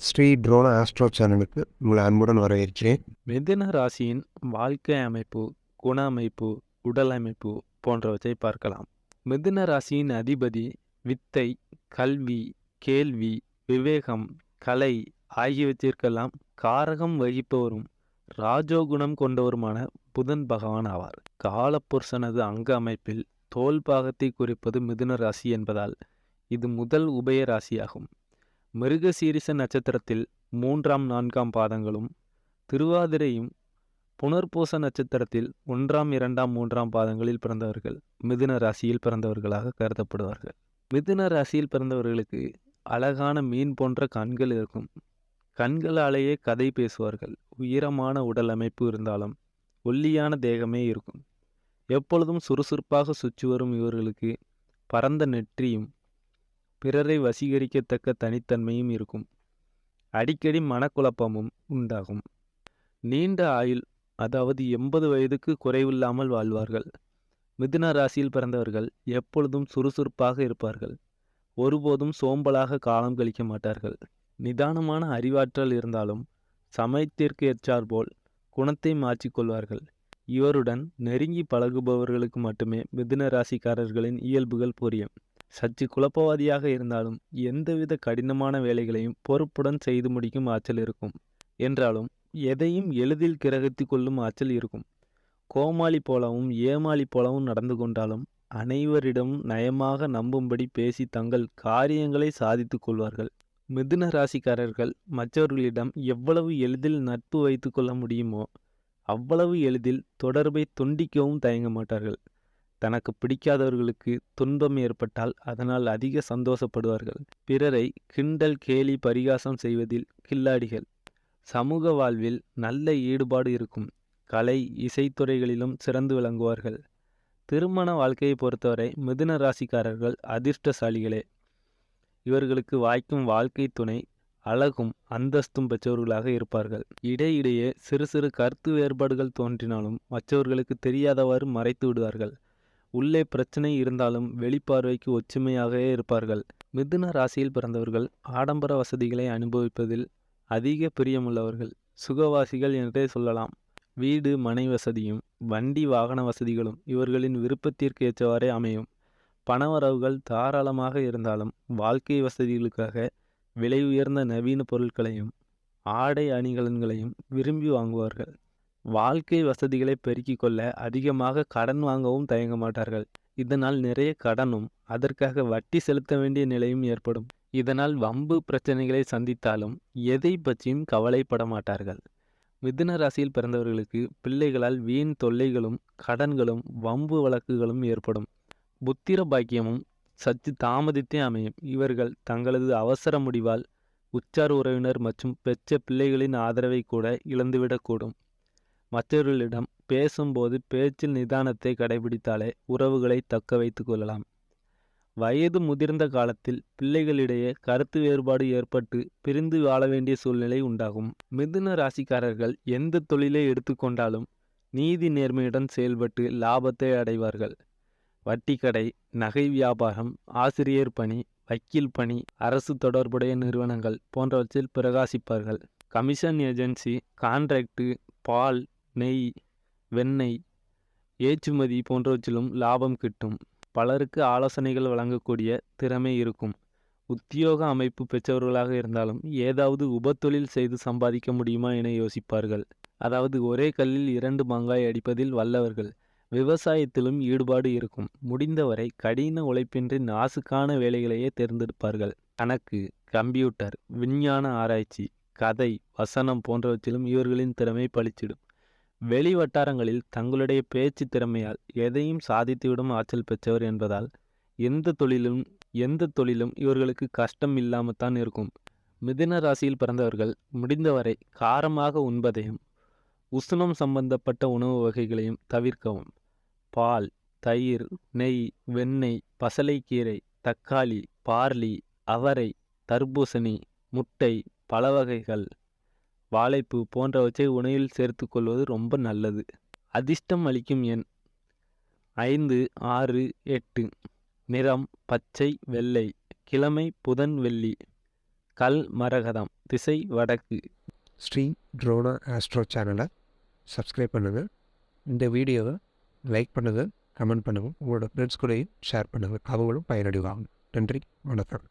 Sri ட்ரோனா astro சேனலுக்கு உங்களை அன்புடன் வரவேற்கிறேன். மிதுன ராசியின் வாழ்க்கை அமைப்பு, குண அமைப்பு, உடல் அமைப்பு போன்றவற்றை பார்க்கலாம். மிதுன ராசியின் அதிபதி வித்தை, கல்வி, கேள்வி, விவேகம், கலை ஆகியவற்றிற்கெல்லாம் காரகம் வகிப்பவரும் ராஜோகுணம் கொண்டவருமான புதன் பகவான் ஆவார். காலப்புருஷனது அங்க அமைப்பில் தோல் பாகத்தை குறிப்பது மிதுன ராசி என்பதால் இது முதல் உபய ராசியாகும். மிருகசீரிச நட்சத்திரத்தில் 3ஆம் 4ஆம் பாதங்களும், திருவாதிரையும் புனர்பூச நட்சத்திரத்தில் 1ஆம் 2ஆம் 3ஆம் பாதங்களில் பிறந்தவர்கள் மிதுன ராசியில் பிறந்தவர்களாக கருதப்படுவார்கள். மிதுன ராசியில் பிறந்தவர்களுக்கு அழகான மீன் போன்ற கண்கள் இருக்கும். கண்களாலேயே கதை பேசுவார்கள். உயரமான உடல் அமைப்பு இருந்தாலும் ஒல்லியான தேகமே இருக்கும். எப்பொழுதும் சுறுசுறுப்பாக சுற்றி வரும் இவர்களுக்கு பரந்த நெற்றியும் பிறரை வசீகரிக்கத்தக்க தனித்தன்மையும் இருக்கும். அடிக்கடி மனக்குழப்பமும் உண்டாகும். நீண்ட ஆயுள், அதாவது 80 வயதுக்கு குறைவில்லாமல் வாழ்வார்கள். மிதுன ராசியில் பிறந்தவர்கள் எப்பொழுதும் சுறுசுறுப்பாக இருப்பார்கள். ஒருபோதும் சோம்பலாக காலம் கழிக்க மாட்டார்கள். நிதானமான அறிவாற்றல் இருந்தாலும் சமயத்திற்கு ஏற்றாற்போல் குணத்தை மாற்றிக்கொள்வார்கள். இவருடன் நெருங்கி பழகுபவர்களுக்கு மட்டுமே மிதுன ராசிக்காரர்களின் இயல்புகள் புரியும். சற்று குழப்பவாதியாக இருந்தாலும் எந்தவித கடினமான வேலைகளையும் பொறுப்புடன் செய்து முடிக்கும் ஆற்றல் இருக்கும். என்றாலும் எதையும் எளிதில் கிரகித்து கொள்ளும் ஆற்றல் இருக்கும். கோமாளி போலவும் ஏமாளி போலவும் நடந்து கொண்டாலும் அனைவரிடமும் நயமாக நம்பும்படி பேசி தங்கள் காரியங்களை சாதித்து கொள்வார்கள். மிதுன ராசிக்காரர்கள் மற்றவர்களிடம் எவ்வளவு எளிதில் நட்பு வைத்து கொள்ள முடியுமோ அவ்வளவு எளிதில் தொடர்பை துண்டிக்கவும் தயங்க மாட்டார்கள். தனக்கு பிடிக்காதவர்களுக்கு துன்பம் ஏற்பட்டால் அதனால் அதிக சந்தோஷப்படுவார்கள். பிறரை கிண்டல் கேலி பரிகாசம் செய்வதில் கில்லாடிகள். சமூக வாழ்வில் நல்ல ஈடுபாடு இருக்கும். கலை இசைத்துறைகளிலும் சிறந்து விளங்குவார்கள். திருமண வாழ்க்கையை பொறுத்தவரை மிதுன ராசிக்காரர்கள் அதிர்ஷ்டசாலிகளே. இவர்களுக்கு வாய்க்கும் வாழ்க்கை துணை அழகும் அந்தஸ்தும் பெற்றவர்களாக இருப்பார்கள். இடையிடையே சிறு சிறு கருத்து வேறுபாடுகள் தோன்றினாலும் மற்றவர்களுக்கு தெரியாதவாறு மறைத்து விடுவார்கள். உள்ளே பிரச்சனை இருந்தாலும் வெளிப்பார்வைக்கு ஒற்றுமையாகவே இருப்பார்கள். மிதுன ராசியில் பிறந்தவர்கள் ஆடம்பர வசதிகளை அனுபவிப்பதில் அதிக பிரியமுள்ளவர்கள். சுகவாசிகள் என்றே சொல்லலாம். வீடு மனை வசதியும் வண்டி வாகன வசதிகளும் இவர்களின் விருப்பத்திற்கு ஏற்றவாறே அமையும். பணவரவுகள் தாராளமாக இருந்தாலும் வாழ்க்கை வசதிகளுக்காக விலை உயர்ந்த நவீன பொருட்களையும் ஆடை அணிகலன்களையும் விரும்பி வாங்குவார்கள். வாழ்க்கை வசதிகளை பெருக்கிக் கொள்ள அதிகமாக கடன் வாங்கவும் தயங்க மாட்டார்கள். இதனால் நிறைய கடனும் அதற்காக வட்டி செலுத்த வேண்டிய நிலையும் ஏற்படும். இதனால் வம்பு பிரச்சனைகளை சந்தித்தாலும் எதை பற்றியும் கவலைப்பட மாட்டார்கள். மிதுன ராசியில் பிறந்தவர்களுக்கு பிள்ளைகளால் வீண் தொல்லைகளும் கடன்களும் வம்பு வழக்குகளும் ஏற்படும். புத்திர பாக்கியமும் சற்று தாமதித்தே அமையும். இவர்கள் தங்களது அவசர முடிவால் உற்றார் உறவினர் மற்றும் பெற்ற பிள்ளைகளின் ஆதரவை கூட இழந்துவிடக்கூடும். மற்றவர்களிடம் பேசும்போது பேச்சில் நிதானத்தை கடைபிடித்தாலே உறவுகளை தக்க வைத்து கொள்ளலாம். வயது முதிர்ந்த காலத்தில் பிள்ளைகளிடையே கருத்து வேறுபாடு ஏற்பட்டு பிரிந்து வாழ வேண்டிய சூழ்நிலை உண்டாகும். மிதுன ராசிக்காரர்கள் எந்த தொழிலை எடுத்துக்கொண்டாலும் நீதி நேர்மையுடன் செயல்பட்டு லாபத்தை அடைவார்கள். வட்டிக்கடை, நகை வியாபாரம், ஆசிரியர் பணி, வக்கீல் பணி, அரசு தொடர்புடைய நிறுவனங்கள் போன்றவற்றில் பிரகாசிப்பார்கள். கமிஷன் ஏஜென்சி, கான்ட்ராக்டு, பால், நெய், வெண்ணெய் ஏற்றுமதி போன்றவற்றிலும் லாபம் கிட்டும். பலருக்கு ஆலோசனைகள் வழங்கக்கூடிய திறமை இருக்கும். உத்தியோக அமைப்பு பெற்றவர்களாக இருந்தாலும் ஏதாவது உபத்தொழில் செய்து சம்பாதிக்க முடியுமா என யோசிப்பார்கள். அதாவது ஒரே கல்லில் 2 மாங்காய் அடிப்பதில் வல்லவர்கள். விவசாயத்திலும் ஈடுபாடு இருக்கும். முடிந்தவரை கடின உழைப்பின்றி நாசுக்கான வேலைகளையே தேர்ந்தெடுப்பார்கள். கணக்கு, கம்ப்யூட்டர், விஞ்ஞான ஆராய்ச்சி, கதை, வசனம் போன்றவற்றிலும் இவர்களின் திறமை பளிச்சிடும். வெளி வட்டாரங்களில் தங்களுடைய பேச்சு திறமையால் எதையும் சாதித்துவிடும் ஆற்றல் பெற்றவர் என்பதால் எந்த தொழிலும் இவர்களுக்கு கஷ்டம் இல்லாமத்தான் இருக்கும். மிதுன ராசியில் பிறந்தவர்கள் முடிந்தவரை காரமாக உண்பதையும் உஷ்ணம் சம்பந்தப்பட்ட உணவு வகைகளையும் தவிர்க்கவும். பால், தயிர், நெய், வெண்ணெய், பசலைக்கீரை, தக்காளி, பார்லி, அவரை, தர்பூசணி, முட்டை, பழ வகைகள், வாழைப்பூ போன்றவற்றை உணவில் சேர்த்து கொள்வது ரொம்ப நல்லது. அதிர்ஷ்டம் அளிக்கும் எண் 5, 6, 8. நிறம் பச்சை, வெள்ளை. கிழமை புதன், வெள்ளி. கல் மரகதம், திசை வடக்கு. ஸ்ரீ ட்ரோனா ஆஸ்ட்ரோ சேனலை சப்ஸ்கிரைப் பண்ணுங்கள். இந்த வீடியோவை லைக் பண்ணுங்கள், கமெண்ட் பண்ணுங்கள், உங்களோட ஃப்ரெண்ட்ஸ் கூடயும் ஷேர் பண்ணுங்கள். அவங்களும் பயனடைவாங்க. நன்றி, வணக்கம்.